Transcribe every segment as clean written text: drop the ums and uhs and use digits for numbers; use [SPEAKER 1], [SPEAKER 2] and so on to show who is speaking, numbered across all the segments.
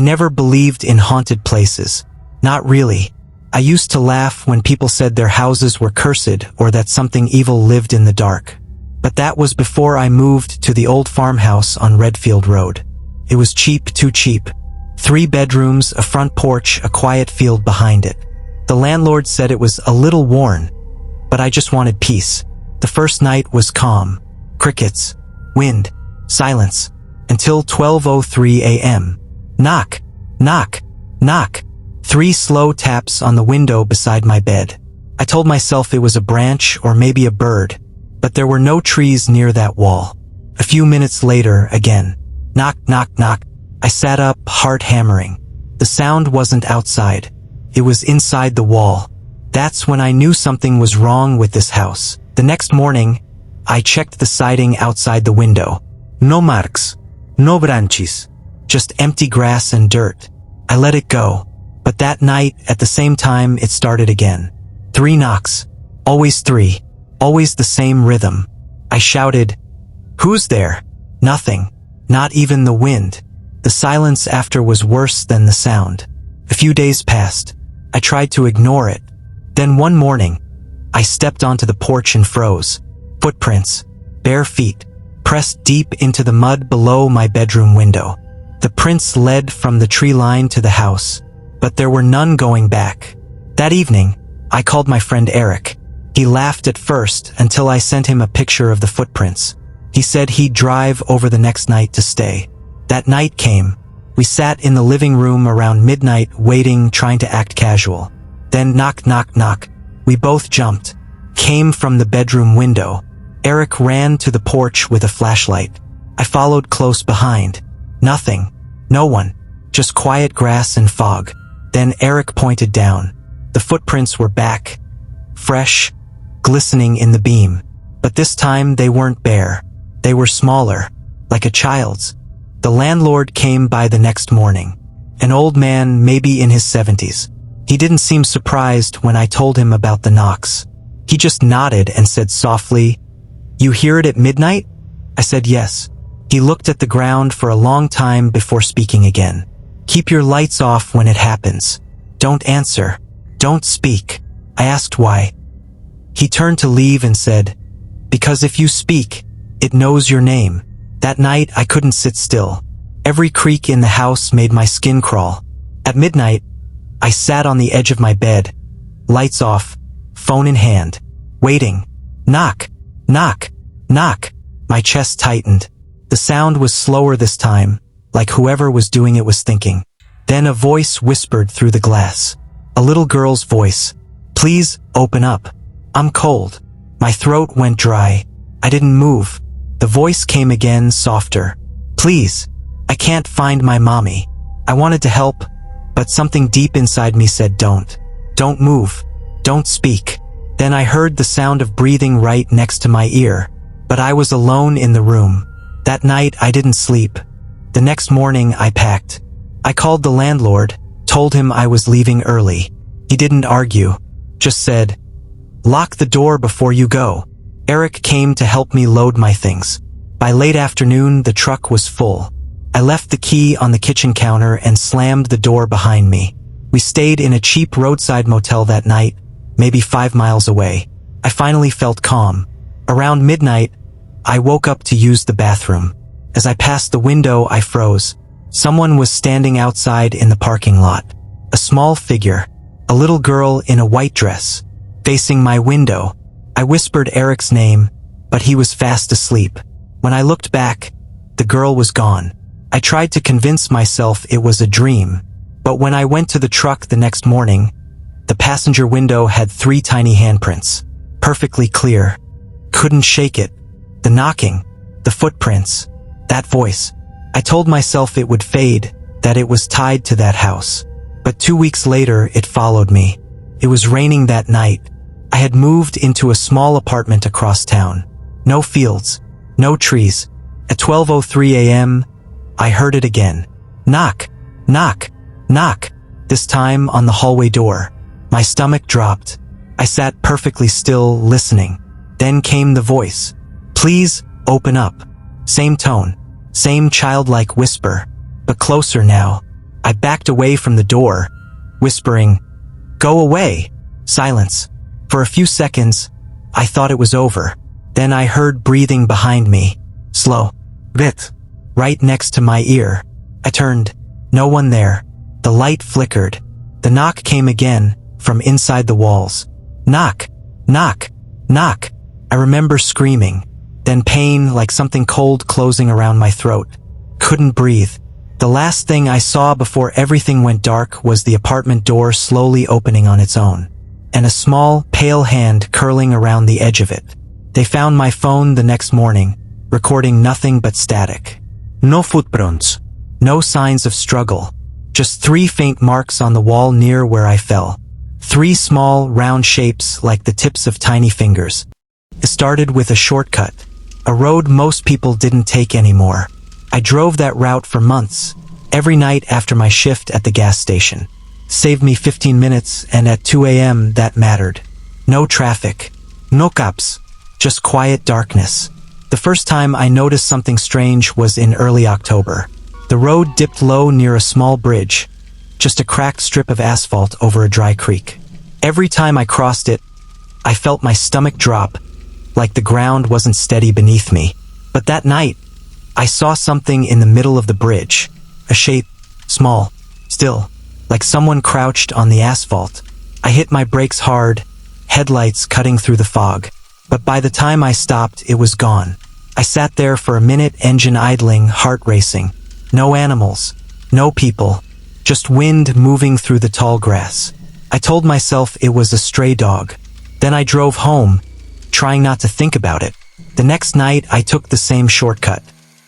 [SPEAKER 1] never believed in haunted places. Not really. I used to laugh when people said their houses were cursed or that something evil lived in the dark. But that was before I moved to the old farmhouse on Redfield Road. It was cheap, too cheap. 3 bedrooms, a front porch, a quiet field behind it. The landlord said it was a little worn, but I just wanted peace. The first night was calm. Crickets, wind, silence, until 12:03 a.m. Knock, knock, knock. 3 slow taps on the window beside my bed. I told myself it was a branch or maybe a bird, but there were no trees near that wall. A few minutes later, again. Knock, knock, knock. I sat up, heart hammering. The sound wasn't outside. It was inside the wall. That's when I knew something was wrong with this house. The next morning, I checked the siding outside the window. No marks. No branches. Just empty grass and dirt. I let it go. But that night, at the same time, it started again. 3 knocks. Always 3. Always the same rhythm. I shouted, "Who's there?" Nothing. Not even the wind. The silence after was worse than the sound. A few days passed. I tried to ignore it. Then one morning, I stepped onto the porch and froze. Footprints. Bare feet. Pressed deep into the mud below my bedroom window. The prints led from the tree line to the house, but there were none going back. That evening, I called my friend Eric. He laughed at first until I sent him a picture of the footprints. He said he'd drive over the next night to stay. That night came. We sat in the living room around midnight waiting, trying to act casual. Then knock, knock, knock. We both jumped. Came from the bedroom window. Eric ran to the porch with a flashlight. I followed close behind. Nothing. No one. Just quiet grass and fog. Then Eric pointed down. The footprints were back. Fresh, glistening in the beam. But this time they weren't bare. They were smaller, like a child's. The landlord came by the next morning. An old man, maybe in his 70s. He didn't seem surprised when I told him about the knocks. He just nodded and said softly, "You hear it at midnight?" I said yes. He looked at the ground for a long time before speaking again. "Keep your lights off when it happens. Don't answer. Don't speak." I asked why. He turned to leave and said, "Because if you speak, it knows your name." That night I couldn't sit still. Every creak in the house made my skin crawl. At midnight, I sat on the edge of my bed, lights off, phone in hand, waiting. Knock, knock, knock. My chest tightened. The sound was slower this time, like whoever was doing it was thinking. Then a voice whispered through the glass. A little girl's voice. "Please, open up. I'm cold." My throat went dry. I didn't move. The voice came again, softer. "Please, I can't find my mommy." I wanted to help, but something deep inside me said don't. Don't move. Don't speak. Then I heard the sound of breathing right next to my ear, but I was alone in the room. That night I didn't sleep. The next morning I packed. I called the landlord, told him I was leaving early. He didn't argue, just said, "Lock the door before you go." Eric came to help me load my things. By late afternoon, the truck was full. I left the key on the kitchen counter and slammed the door behind me. We stayed in a cheap roadside motel that night, maybe 5 miles away. I finally felt calm. Around midnight, I woke up to use the bathroom. As I passed the window, I froze. Someone was standing outside in the parking lot. A small figure. A little girl in a white dress. Facing my window. I whispered Eric's name, but he was fast asleep. When I looked back, the girl was gone. I tried to convince myself it was a dream, but when I went to the truck the next morning, the passenger window had 3 tiny handprints. Perfectly clear. Couldn't shake it. The knocking. The footprints. That voice. I told myself it would fade, that it was tied to that house. But 2 weeks later, it followed me. It was raining that night. I had moved into a small apartment across town. No fields. No trees. At 12:03 a.m., I heard it again. Knock, knock, knock. This time on the hallway door. My stomach dropped. I sat perfectly still, listening. Then came the voice. "Please, open up." Same tone. Same childlike whisper. But closer now. I backed away from the door, whispering, "Go away!" Silence. For a few seconds, I thought it was over. Then I heard breathing behind me. Slow. Bit. Right next to my ear. I turned. No one there. The light flickered. The knock came again, from inside the walls. Knock. Knock. Knock. I remember screaming. Then pain, like something cold closing around my throat. Couldn't breathe. The last thing I saw before everything went dark was the apartment door slowly opening on its own, and a small, pale hand curling around the edge of it. They found my phone the next morning, recording nothing but static. No footprints. No signs of struggle. Just 3 faint marks on the wall near where I fell. 3 small, round shapes like the tips of tiny fingers. It started with a shortcut, a road most people didn't take anymore. I drove that route for months, every night after my shift at the gas station. Saved me 15 minutes, and at 2 a.m. that mattered. No traffic. No cops. Just quiet darkness. The first time I noticed something strange was in early October. The road dipped low near a small bridge, just a cracked strip of asphalt over a dry creek. Every time I crossed it, I felt my stomach drop, like the ground wasn't steady beneath me. But that night, I saw something in the middle of the bridge. A shape, small, still, like someone crouched on the asphalt. I hit my brakes hard, headlights cutting through the fog. But by the time I stopped, it was gone. I sat there for a minute, engine idling, heart racing. No animals, no people, just wind moving through the tall grass. I told myself it was a stray dog. Then I drove home, trying not to think about it. The next night, I took the same shortcut.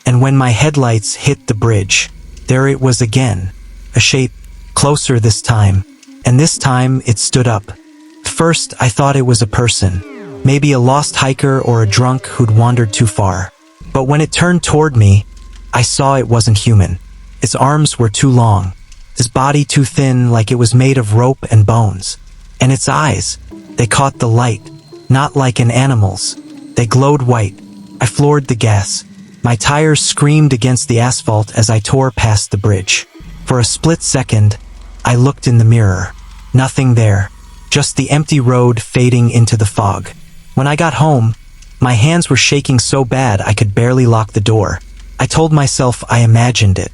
[SPEAKER 1] And when my headlights hit the bridge, there it was again. A shape, closer this time. And this time, it stood up. First, I thought it was a person. Maybe a lost hiker or a drunk who'd wandered too far. But when it turned toward me, I saw it wasn't human. Its arms were too long, its body too thin, like it was made of rope and bones. And its eyes, they caught the light, not like an animal's. They glowed white. I floored the gas. My tires screamed against the asphalt as I tore past the bridge. For a split second, I looked in the mirror. Nothing there, just the empty road fading into the fog. When I got home, my hands were shaking so bad I could barely lock the door. I told myself I imagined it.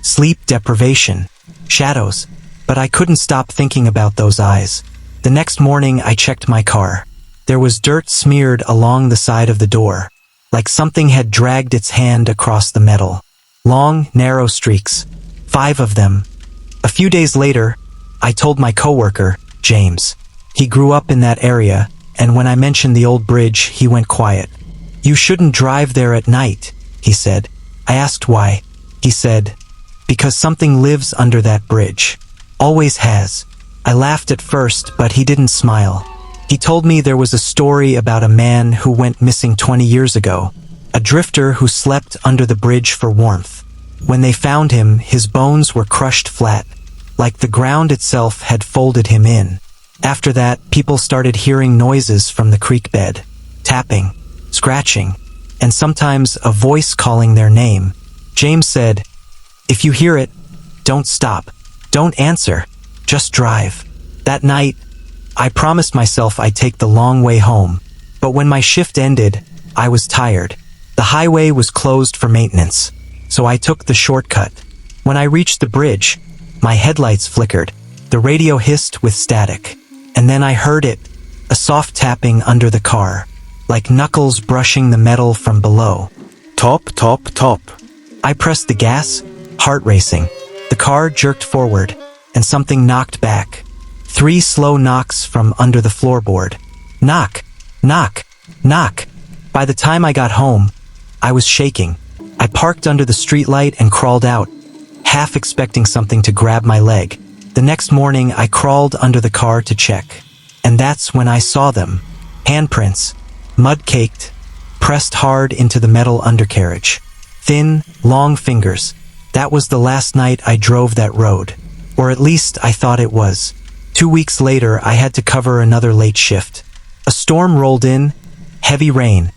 [SPEAKER 1] Sleep deprivation, shadows, but I couldn't stop thinking about those eyes. The next morning I checked my car. There was dirt smeared along the side of the door, like something had dragged its hand across the metal. Long, narrow streaks, 5 of them. A few days later, I told my coworker, James. He grew up in that area, and when I mentioned the old bridge, he went quiet. "You shouldn't drive there at night," he said. I asked why. He said, "Because something lives under that bridge. Always has." I laughed at first, but he didn't smile. He told me there was a story about a man who went missing 20 years ago, a drifter who slept under the bridge for warmth. When they found him, his bones were crushed flat, like the ground itself had folded him in. After that, people started hearing noises from the creek bed, tapping, scratching, and sometimes a voice calling their name. James said, "If you hear it, don't stop. Don't answer. Just drive." That night, I promised myself I'd take the long way home. But when my shift ended, I was tired. The highway was closed for maintenance, so I took the shortcut. When I reached the bridge, my headlights flickered. The radio hissed with static. And then I heard it, a soft tapping under the car, like knuckles brushing the metal from below. Top, top, top. I pressed the gas, heart racing. The car jerked forward, and something knocked back. 3 slow knocks from under the floorboard. Knock, knock, knock. By the time I got home, I was shaking. I parked under the streetlight and crawled out, half expecting something to grab my leg. The next morning, I crawled under the car to check. And that's when I saw them. Handprints, mud-caked, pressed hard into the metal undercarriage. Thin, long fingers. That was the last night I drove that road. Or at least I thought it was. 2 weeks later, I had to cover another late shift. A storm rolled in, heavy rain,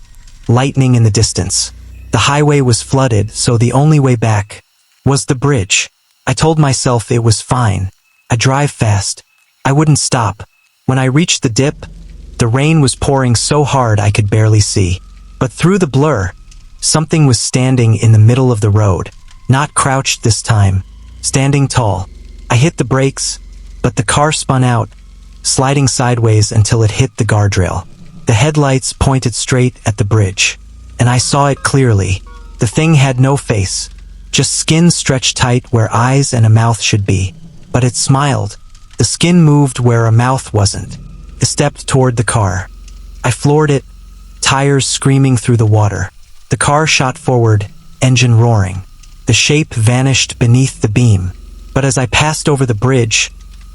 [SPEAKER 1] lightning in the distance. The highway was flooded, so the only way back was the bridge. I told myself it was fine. I drive fast. I wouldn't stop. When I reached the dip, the rain was pouring so hard I could barely see. But through the blur, something was standing in the middle of the road. Not crouched this time, standing tall. I hit the brakes, but the car spun out, sliding sideways until it hit the guardrail. The headlights pointed straight at the bridge, and I saw it clearly. The thing had no face, just skin stretched tight where eyes and a mouth should be. But it smiled. The skin moved where a mouth wasn't. It stepped toward the car. I floored it, tires screaming through the water. The car shot forward, engine roaring. The shape vanished beneath the beam. But as I passed over the bridge,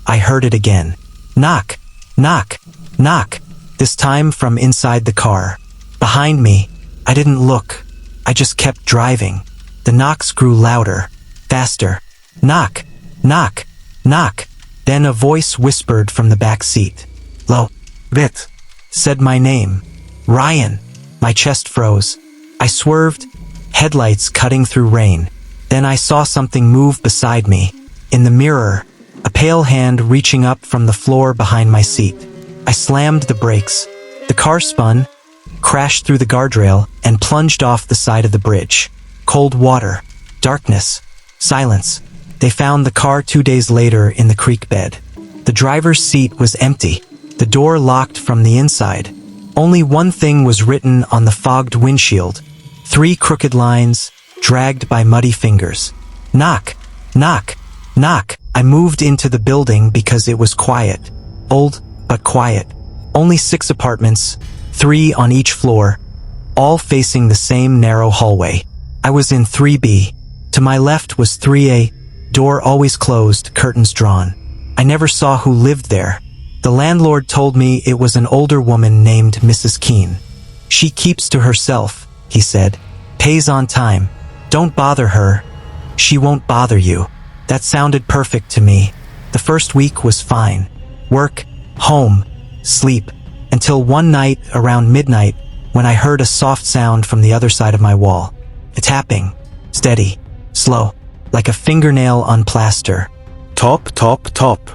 [SPEAKER 1] I heard it again. Knock, knock, knock. This time from inside the car. Behind me, I didn't look. I just kept driving. The knocks grew louder, faster. Knock, knock, knock. Then a voice whispered from the back seat. "Lo, Bit," said my name. Ryan. My chest froze. I swerved, headlights cutting through rain. Then I saw something move beside me. In the mirror, a pale hand reaching up from the floor behind my seat. I slammed the brakes. The car spun, crashed through the guardrail, and plunged off the side of the bridge. Cold water, darkness, silence. They found the car 2 days later in the creek bed. The driver's seat was empty, the door locked from the inside. Only one thing was written on the fogged windshield. 3 crooked lines, dragged by muddy fingers. Knock, knock, knock. I moved into the building because it was quiet. Old, but quiet. Only 6 apartments, 3 on each floor, all facing the same narrow hallway. I was in 3B. To my left was 3A, door always closed, curtains drawn. I never saw who lived there. The landlord told me it was an older woman named Mrs. Keene. She keeps to herself, he said. Pays on time. Don't bother her. She won't bother you. That sounded perfect to me. The first week was fine. Work, home, sleep, until one night around midnight when I heard a soft sound from the other side of my wall. A tapping, steady, slow, like a fingernail on plaster. Top, top, top.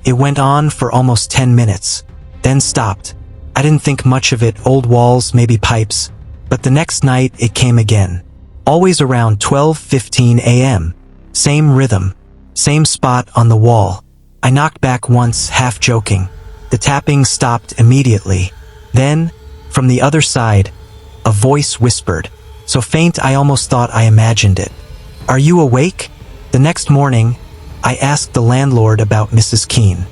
[SPEAKER 1] It went on for almost 10 minutes, then stopped. I didn't think much of it, old walls, maybe pipes. But the next night it came again. Always around 12:15 a.m. Same rhythm, same spot on the wall. I knocked back once, half joking. The tapping stopped immediately. Then, from the other side, a voice whispered, so faint I almost thought I imagined it. "Are you awake?" The next morning, I asked the landlord about Mrs. Keene.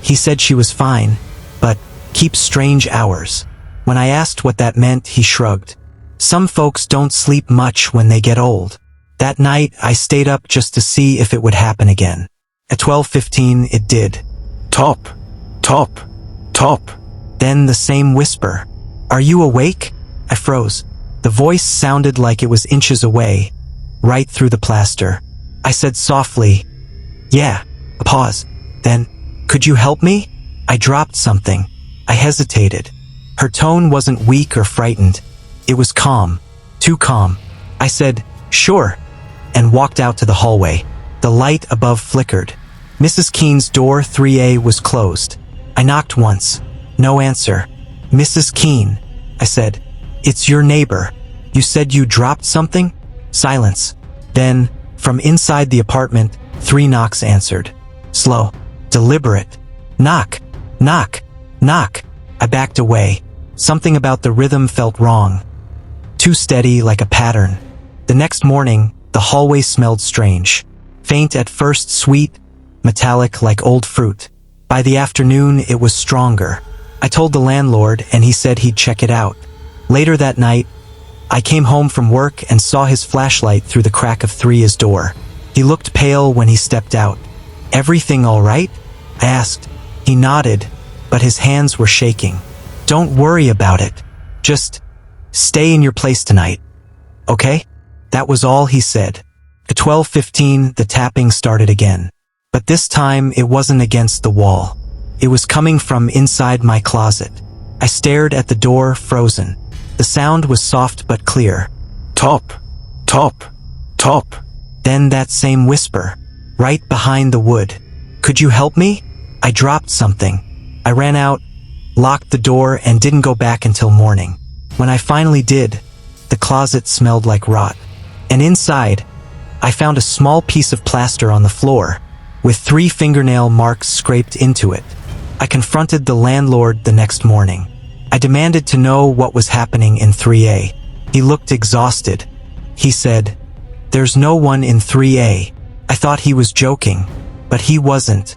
[SPEAKER 1] He said she was fine, but keeps strange hours. When I asked what that meant, he shrugged. Some folks don't sleep much when they get old. That night, I stayed up just to see if it would happen again. At 12:15, it did. Top, top, top. Then the same whisper. "Are you awake?" I froze. The voice sounded like it was inches away, right through the plaster. I said softly, "Yeah." A pause. Then, "Could you help me?" I dropped something. I hesitated. Her tone wasn't weak or frightened. It was calm. Too calm. I said, "Sure," and walked out to the hallway. The light above flickered. Mrs. Keene's door 3A was closed. I knocked once. No answer. "Mrs. Keene," I said. "It's your neighbor. You said you dropped something?" Silence. Then, from inside the apartment, 3 knocks answered. Slow, deliberate. Knock, knock, knock. I backed away. Something about the rhythm felt wrong. Too steady, like a pattern. The next morning, the hallway smelled strange. Faint at first, sweet, metallic like old fruit. By the afternoon, it was stronger. I told the landlord, and he said he'd check it out. Later that night, I came home from work and saw his flashlight through the crack of 3's door. He looked pale when he stepped out. "Everything all right?" I asked. He nodded, but his hands were shaking. "Don't worry about it. Just stay in your place tonight. Okay?" That was all he said. At 12:15, the tapping started again. But this time, it wasn't against the wall. It was coming from inside my closet. I stared at the door, frozen. The sound was soft but clear. Top, top, top. Then that same whisper. right behind the wood. Could you help me? I dropped something. I ran out, locked the door, and didn't go back until morning. When I finally did, the closet smelled like rot. And inside, I found a small piece of plaster on the floor, with 3 fingernail marks scraped into it. I confronted the landlord the next morning. I demanded to know what was happening in 3A. He looked exhausted. He said, "There's no one in 3A. I thought he was joking, but he wasn't.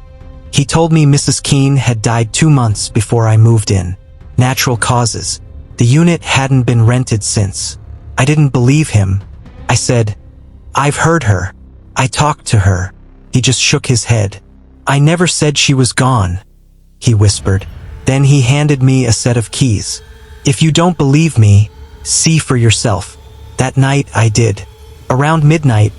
[SPEAKER 1] He told me Mrs. Keene had died 2 months before I moved in. Natural causes. The unit hadn't been rented since." I didn't believe him. I said, "I've heard her. I talked to her." He just shook his head. "I never said she was gone," he whispered. Then he handed me a set of keys. "If you don't believe me, see for yourself." That night I did. Around midnight,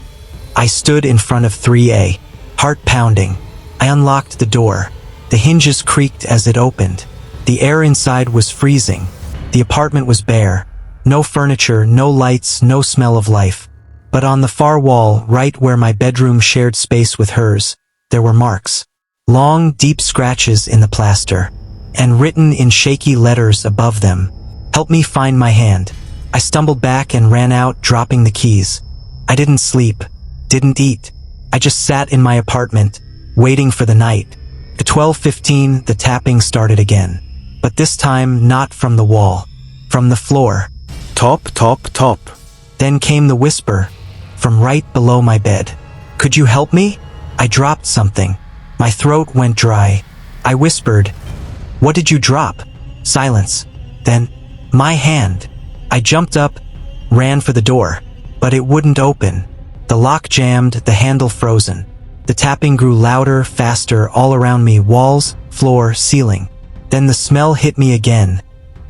[SPEAKER 1] I stood in front of 3A, heart pounding. I unlocked the door. The hinges creaked as it opened. The air inside was freezing. The apartment was bare. No furniture, no lights, no smell of life. But on the far wall, right where my bedroom shared space with hers, there were marks. Long, deep scratches in the plaster, and written in shaky letters above them, "Help me find my hand." I stumbled back and ran out, dropping the keys. I didn't sleep, didn't eat. I just sat in my apartment, waiting for the night. At 12:15, the tapping started again. But this time, not from the wall, from the floor. Top, top, top. Then came the whisper, from right below my bed. "Could you help me?" I dropped something. My throat went dry. I whispered, "What did you drop?" Silence. Then, "My hand." I jumped up, ran for the door, but it wouldn't open. The lock jammed, the handle frozen. The tapping grew louder, faster, all around me, walls, floor, ceiling. Then the smell hit me again,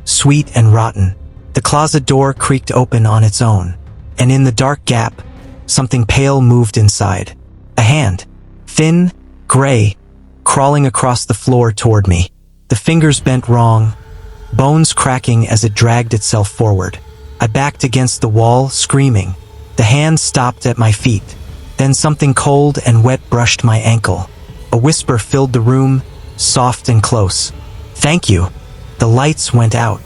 [SPEAKER 1] sweet and rotten. The closet door creaked open on its own, and in the dark gap, something pale moved inside. A hand, thin, gray, crawling across the floor toward me. The fingers bent wrong, bones cracking as it dragged itself forward. I backed against the wall, screaming. The hand stopped at my feet. Then something cold and wet brushed my ankle. A whisper filled the room, soft and close. "Thank you." The lights went out.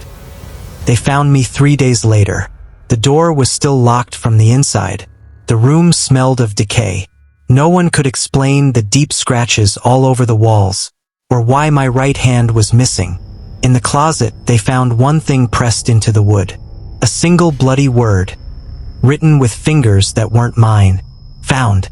[SPEAKER 1] They found me 3 days later. The door was still locked from the inside. The room smelled of decay. No one could explain the deep scratches all over the walls, or why my right hand was missing. In the closet, they found one thing pressed into the wood. A single bloody word, written with fingers that weren't mine. Found.